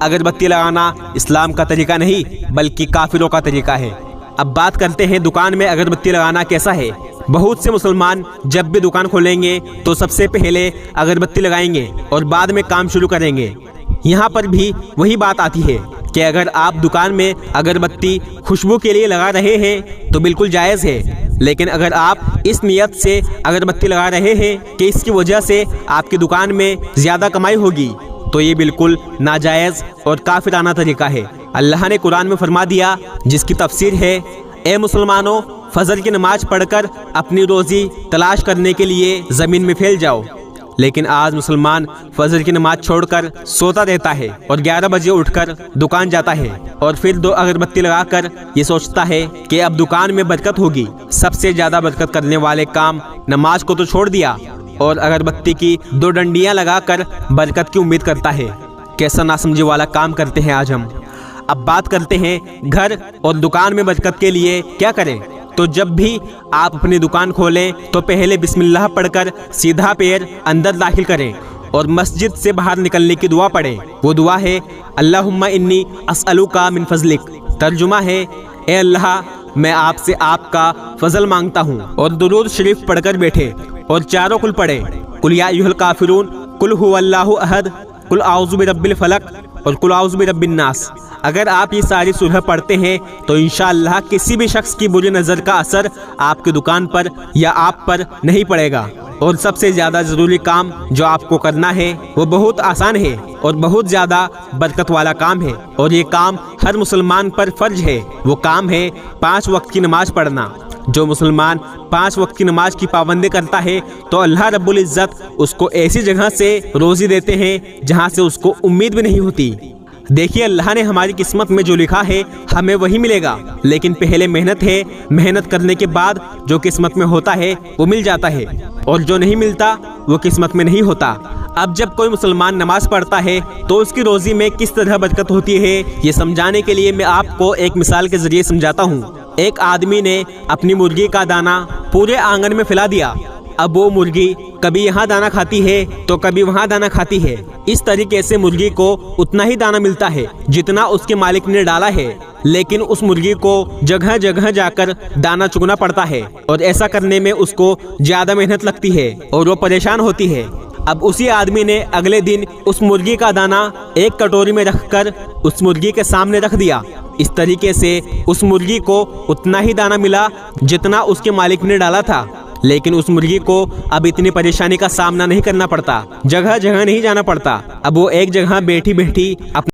अगरबत्ती लगाना इस्लाम का तरीका नहीं बल्कि काफिरों का तरीका है। अब बात करते हैं दुकान में अगरबत्ती लगाना कैसा है। बहुत से मुसलमान जब भी दुकान खोलेंगे तो सबसे पहले अगरबत्ती लगाएंगे और बाद में काम शुरू करेंगे। यहाँ पर भी वही बात आती है कि अगर आप दुकान में अगरबत्ती खुशबू के लिए लगा रहे हैं तो बिल्कुल जायज़ है, लेकिन अगर आप इस नियत से अगरबत्ती लगा रहे हैं कि इसकी वजह से आपकी दुकान में ज़्यादा कमाई होगी तो ये बिल्कुल नाजायज़ और काफिराना तरीका है। अल्लाह ने कुरान में फरमा दिया, जिसकी तफसीर है, ए मुसलमानों, फजर की नमाज पढ़कर अपनी रोज़ी तलाश करने के लिए ज़मीन में फैल जाओ। लेकिन आज मुसलमान फजर की नमाज छोड़कर सोता रहता है और 11 बजे उठकर दुकान जाता है और फिर 2 अगरबत्ती लगाकर ये सोचता है कि अब दुकान में बरकत होगी। सबसे ज़्यादा बरकत करने वाले काम नमाज को तो छोड़ दिया और अगरबत्ती की 2 डंडियाँ लगाकर बरकत की उम्मीद करता है। कैसा नासमझी वाला काम करते हैं आज हम। अब बात करते हैं घर और दुकान में बरकत के लिए क्या करें। तो जब भी आप अपनी दुकान खोलें तो पहले बिस्मिल्लाह पढ़कर सीधा पैर अंदर दाखिल करें और मस्जिद से बाहर निकलने की दुआ पढ़ें। वो दुआ है, अल्लाहुम्मा इन्नी अस्अलुका मिन फजलिक। तर्जुमा है, ए अल्लाह, मैं आपसे आपका फजल मांगता हूँ। और दुरूद शरीफ पढ़कर बैठे और चारों कुल पढ़े, कुल या अय्युहल काफिरून, कुल हुवल्लाहु अहद, कुल आउज़ु बिरब्बिल फलक और कुल आउज़ु बिरब्बिन नास। अगर आप ये सारी सूरह पढ़ते हैं तो इंशाअल्लाह किसी भी शख्स की बुरी नज़र का असर आपकी दुकान पर या आप पर नहीं पड़ेगा। और सबसे ज़्यादा ज़रूरी काम जो आपको करना है वो बहुत आसान है और बहुत ज़्यादा बरकत वाला काम है, और ये काम हर मुसलमान पर फ़र्ज है। वो काम है 5 वक्त की नमाज़ पढ़ना। जो मुसलमान 5 वक्त की नमाज की पाबंदी करता है तो अल्लाह रब्बुल इज़्ज़त उसको ऐसी जगह से रोज़ी देते हैं जहाँ से उसको उम्मीद भी नहीं होती। देखिए, अल्लाह ने हमारी किस्मत में जो लिखा है हमें वही मिलेगा, लेकिन पहले मेहनत है। मेहनत करने के बाद जो किस्मत में होता है वो मिल जाता है, और जो नहीं मिलता वो किस्मत में नहीं होता। अब जब कोई मुसलमान नमाज पढ़ता है तो उसकी रोज़ी में किस तरह बरकत होती है, ये समझाने के लिए मैं आपको एक मिसाल के ज़रिए समझाता हूँ। एक आदमी ने अपनी मुर्गी का दाना पूरे आंगन में फैला दिया। अब वो मुर्गी कभी यहाँ दाना खाती है तो कभी वहाँ दाना खाती है। इस तरीके से मुर्गी को उतना ही दाना मिलता है जितना उसके मालिक ने डाला है, लेकिन उस मुर्गी को जगह जगह जाकर दाना चुगना पड़ता है और ऐसा करने में उसको ज़्यादा मेहनत लगती है और वो परेशान होती है। अब उसी आदमी ने अगले दिन उस मुर्गी का दाना एक कटोरी में रखकर उस मुर्गी के सामने रख दिया। इस तरीके से उस मुर्गी को उतना ही दाना मिला जितना उसके मालिक ने डाला था, लेकिन उस मुर्गी को अब इतनी परेशानी का सामना नहीं करना पड़ता, जगह जगह नहीं जाना पड़ता। अब वो एक जगह बैठी बैठी